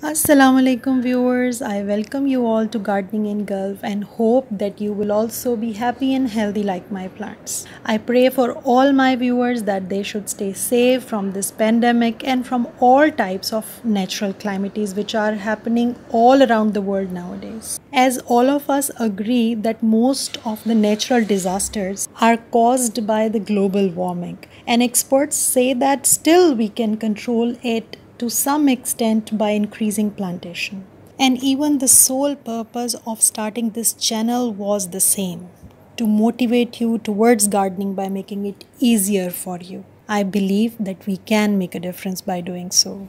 Assalamu alaikum viewers. I welcome you all to Gardening in Gulf and hope that you will also be happy and healthy like my plants. I pray for all my viewers that they should stay safe from this pandemic and from all types of natural calamities which are happening all around the world nowadays. As all of us agree that most of the natural disasters are caused by the global warming, and experts say that still we can control it to some extent by increasing plantation. And even the sole purpose of starting this channel was the same, to motivate you towards gardening by making it easier for you. I believe that we can make a difference by doing so.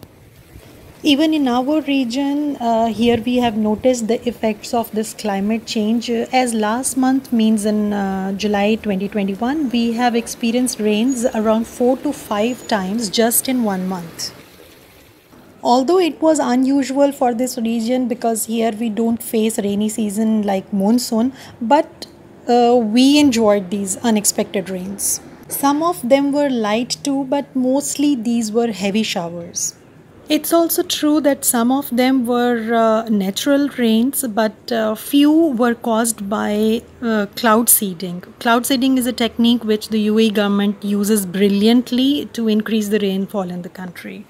Even in our region, here we have noticed the effects of this climate change. As last month means in July 2021, we have experienced rains around 4 to 5 times just in 1 month. Although it was unusual for this region because here we don't face rainy season like monsoon, but we enjoyed these unexpected rains. Some of them were light too, but mostly these were heavy showers. It's also true that some of them were natural rains, but few were caused by cloud seeding. Cloud seeding is a technique which the UAE government uses brilliantly to increase the rainfall in the country.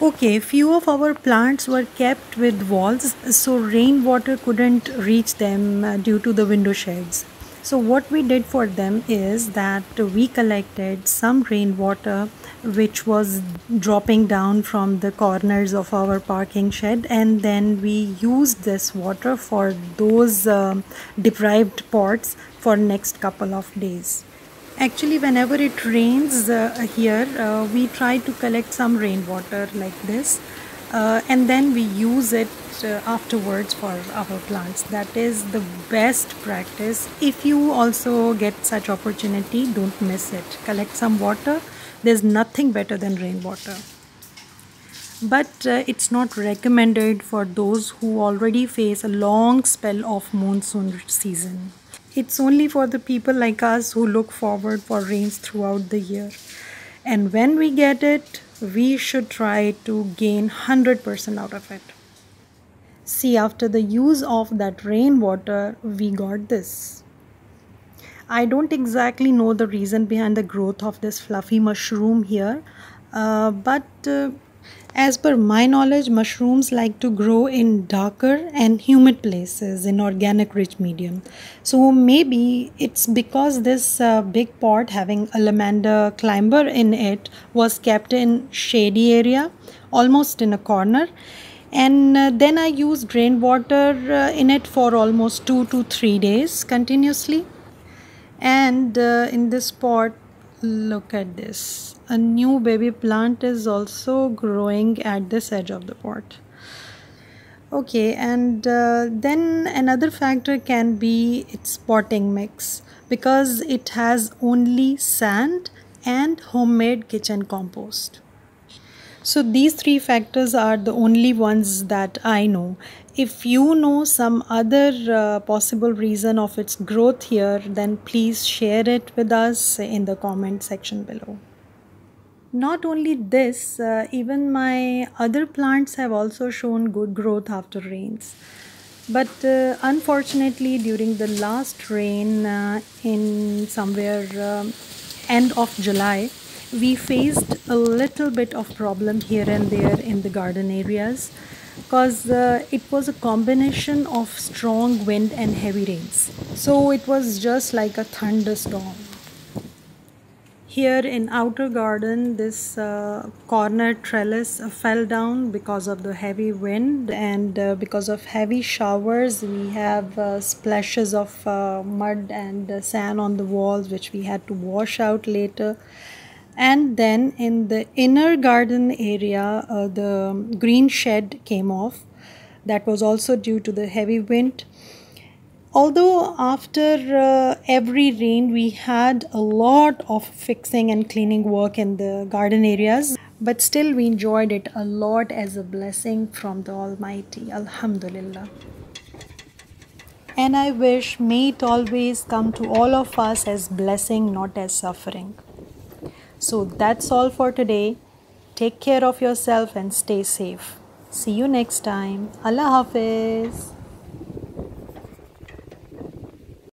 Okay, few of our plants were kept with walls, so rainwater couldn't reach them due to the window shades. So what we did for them is that we collected some rainwater which was dropping down from the corners of our parking shed, and then we used this water for those deprived pots for next couple of days. Actually, whenever it rains here, we try to collect some rainwater like this, and then we use it afterwards for our plants. That is the best practice. If you also get such opportunity, don't miss it. Collect some water. There's nothing better than rainwater. But it's not recommended for those who already face a long spell of monsoon season. It's only for the people like us who look forward for rains throughout the year. And when we get it, we should try to gain 100% out of it. See, after the use of that rainwater, we got this. I don't exactly know the reason behind the growth of this fluffy mushroom here, but as per my knowledge, mushrooms like to grow in darker and humid places in organic rich medium. So maybe it's because this big pot having a lavender climber in it was kept in shady area, almost in a corner. And then I used rainwater in it for almost 2 to 3 days continuously. And in this pot, look at this, a new baby plant is also growing at this edge of the pot. Okay, and then another factor can be its potting mix, because it has only sand and homemade kitchen compost. So these three factors are the only ones that I know. If you know some other possible reason of its growth here, then please share it with us in the comment section below. Not only this, even my other plants have also shown good growth after rains. But unfortunately, during the last rain in somewhere end of July, we faced a little bit of problem here and there in the garden areas, because it was a combination of strong wind and heavy rains. So it was just like a thunderstorm. Here in outer garden, this corner trellis fell down because of the heavy wind, and because of heavy showers we have splashes of mud and sand on the walls which we had to wash out later. And then in the inner garden area, the green shed came off. That was also due to the heavy wind. Although after every rain we had a lot of fixing and cleaning work in the garden areas, but still we enjoyed it a lot as a blessing from the Almighty. Alhamdulillah. And I wish may it always come to all of us as blessing, not as suffering. So that's all for today. Take care of yourself and stay safe. See you next time. Allah Hafiz.